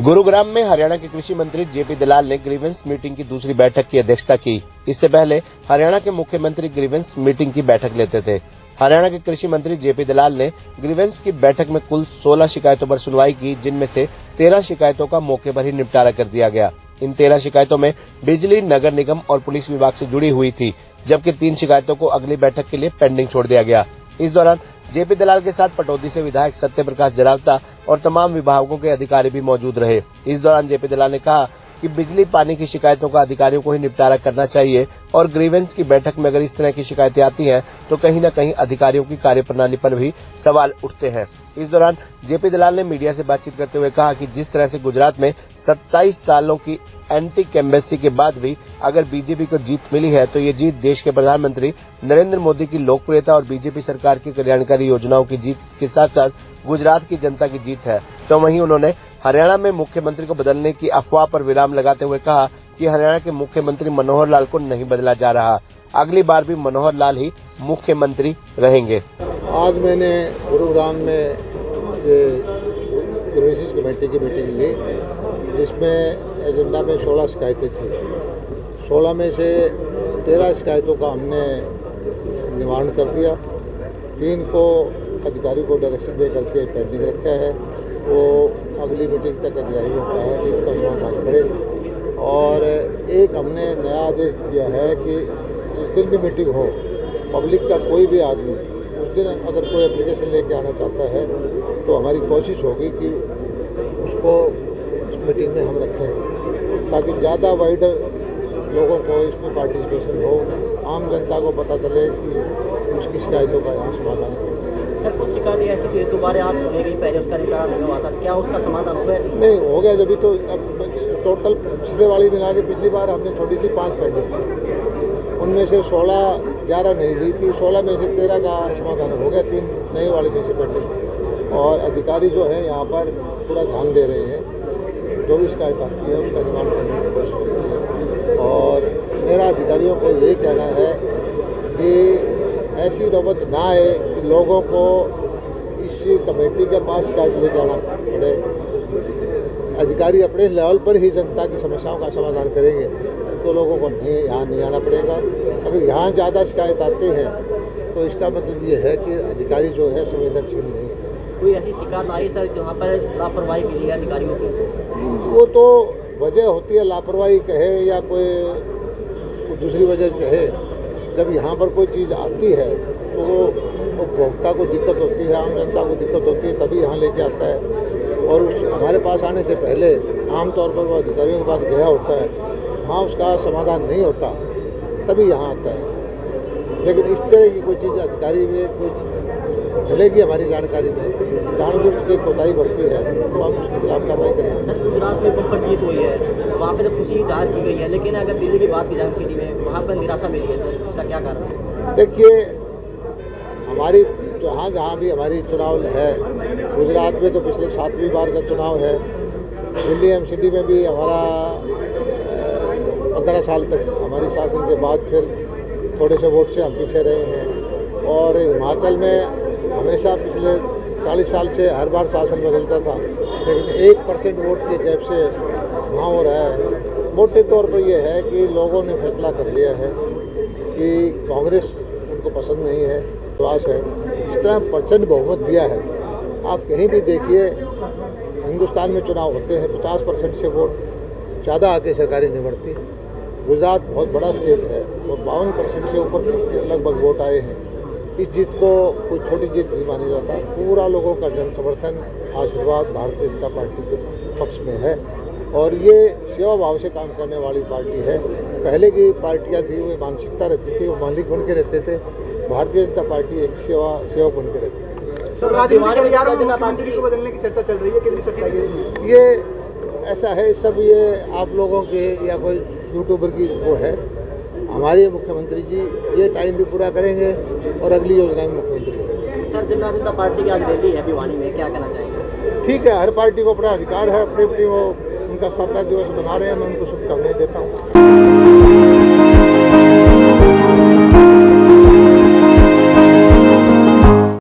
गुरुग्राम में हरियाणा के कृषि मंत्री जेपी दलाल ने ग्रीवेंस मीटिंग की दूसरी बैठक की अध्यक्षता की। इससे पहले हरियाणा के मुख्यमंत्री ग्रीवेंस मीटिंग की बैठक लेते थे। हरियाणा के कृषि मंत्री जेपी दलाल ने ग्रीवेंस की बैठक में कुल 16 शिकायतों पर सुनवाई की, जिनमें से 13 शिकायतों का मौके पर ही निपटारा कर दिया गया। इन 13 शिकायतों में बिजली, नगर निगम और पुलिस विभाग से जुड़ी हुई थी, जबकि 3 शिकायतों को अगली बैठक के लिए पेंडिंग छोड़ दिया गया। इस दौरान जेपी दलाल के साथ पटौदी से विधायक सत्य प्रकाश जरावता और तमाम विभागों के अधिकारी भी मौजूद रहे। इस दौरान जेपी दलाल ने कहा कि बिजली, पानी की शिकायतों का अधिकारियों को ही निपटारा करना चाहिए और ग्रीवेंस की बैठक में अगर इस तरह की शिकायतें आती हैं तो कहीं न कहीं अधिकारियों की कार्यप्रणाली पर भी सवाल उठते हैं। इस दौरान जेपी दलाल ने मीडिया से बातचीत करते हुए कहा कि जिस तरह से गुजरात में 27 सालों की एंटी कैम्बेसी के बाद भी अगर बीजेपी को जीत मिली है तो ये जीत देश के प्रधानमंत्री नरेंद्र मोदी की लोकप्रियता और बीजेपी सरकार की कल्याणकारी योजनाओं की जीत के साथ साथ गुजरात की जनता की जीत है। तो वहीं उन्होंने हरियाणा में मुख्यमंत्री को बदलने की अफवाह पर विराम लगाते हुए कहा कि हरियाणा के मुख्यमंत्री मनोहर लाल को नहीं बदला जा रहा, अगली बार भी मनोहर लाल ही मुख्यमंत्री रहेंगे। आज मैंने गुरुग्राम में ग्रीवेंस कमेटी की मीटिंग ली, जिसमें एजेंडा में 16 शिकायतें थी। 16 में से 13 शिकायतों का हमने निवारण कर दिया। 3 को अधिकारी को डायरेक्शन दे करके पेंडिंग रखा है, वो अगली मीटिंग तक अधिकारियों को कहा है कि इसका समाधान करें। और एक हमने नया आदेश दिया है कि जिस दिन भी मीटिंग हो, पब्लिक का कोई भी आदमी उस दिन अगर कोई एप्लीकेशन लेके आना चाहता है तो हमारी कोशिश होगी कि उसको इस मीटिंग में हम रखेंगे, ताकि ज़्यादा वाइडर लोगों को इसमें पार्टिसिपेशन हो, आम जनता को पता चले कि उसकी शिकायतों का यहाँ समाधान हो। सर, कुछ शिकायतें ऐसी थी दोबारा आज सुनेगी, पहले उसका निपटारा नहीं हुआ था, क्या उसका समाधान हो गया? नहीं हो गया, जब भी तो अब टोटल पिछले वाली मिला के पिछली बार हमने छोड़ी थी 5 पेंडिंग, उनमें से 11 नहीं ली थी, 16 में से 13 का समाधान हो गया, 3 नई वाली में से पेंडिंग। और अधिकारी जो है यहाँ पर पूरा ध्यान दे रहे हैं, जो भी शिकायत आती है उसका निवारण करने की कोशिश करते हैं। और मेरा अधिकारियों को यही कहना है कि ऐसी नौबत ना आए कि लोगों को इस कमेटी के पास शिकायत ले जाना पड़े। अधिकारी अपने लेवल पर ही जनता की समस्याओं का समाधान करेंगे तो लोगों को यहाँ नहीं आना पड़ेगा। अगर यहाँ ज़्यादा शिकायत आते हैं तो इसका मतलब ये है कि अधिकारी जो है संवेदनशील नहीं है। कोई ऐसी शिकायत आई सर जहाँ पर लापरवाही मिली है अधिकारियों की? वो तो वजह होती है, लापरवाही कहे या कोई दूसरी वजह कहे। जब यहाँ पर कोई चीज़ आती है तो वो उपभोक्ता को दिक्कत होती है, आम जनता को दिक्कत होती है, तभी यहाँ लेके आता है। और हमारे पास आने से पहले आमतौर पर वो अधिकारियों के पास गया होता है, वहाँ उसका समाधान नहीं होता, तभी यहाँ आता है। लेकिन इस तरह की कोई चीज़ अधिकारी में कोई मिलेगी हमारी जानकारी में, जानबूझ के कोताही बढ़ती है तो हम उसके खिलाफ कार्रवाई करेंगे। सर, गुजरात में बम्पर जीत हुई है, वहाँ पे तो खुशी जाहिर की गई है, लेकिन अगर दिल्ली की बात की जाए सिटी में, वहाँ पर निराशा मिली है सर, इसका क्या कारण है? देखिए, हमारी जहाँ भी हमारी चुनाव है, गुजरात में तो पिछले 7वीं बार का चुनाव है, दिल्ली एमसीडी में भी हमारा 15 साल तक हमारी शासन के बाद फिर थोड़े से वोट से हम पीछे रहे हैं। और हिमाचल में हमेशा पिछले 40 साल से हर बार शासन बदलता था, लेकिन 1% वोट के गैप से वहाँ हो रहा है। मोटे तौर पर यह है कि लोगों ने फैसला कर लिया है कि कांग्रेस उनको पसंद नहीं है, विश्वास है। इस तरह प्रचंड बहुमत दिया है। आप कहीं भी देखिए, हिंदुस्तान में चुनाव होते हैं, 50% से वोट ज़्यादा आके सरकारें नहीं बढ़ती। गुजरात बहुत बड़ा स्टेट है, वो 52% से ऊपर लगभग वोट आए हैं। इस जीत को कोई छोटी जीत नहीं माना जाता। पूरा लोगों का जन समर्थन, आशीर्वाद भारतीय जनता पार्टी के पक्ष में है और ये सेवा भाव से काम करने वाली पार्टी है। पहले की पार्टियां थी, वो मानसिकता रहती थी, वो मालिक बन के रहते थे। भारतीय जनता पार्टी एक सेवक बन के रहती है। सर, राज्य में मुख्यमंत्री को बदलने की चर्चा चल रही है, कितनी सच्चाई है इसमें? ये ऐसा है, सब ये आप लोगों के या कोई यूट्यूबर की वो है। हमारे मुख्यमंत्री जी ये टाइम भी पूरा करेंगे और अगली योजना में मुख्यमंत्री होंगे। सर, जनता पार्टी की आज रैली है भिवानी में, क्या कहना चाहेंगे? ठीक है, हर पार्टी को अपना अधिकार है, अपने वो उनका स्थापना दिवस बना रहे हैं, मैं उनको शुभकामनाएं देता हूँ।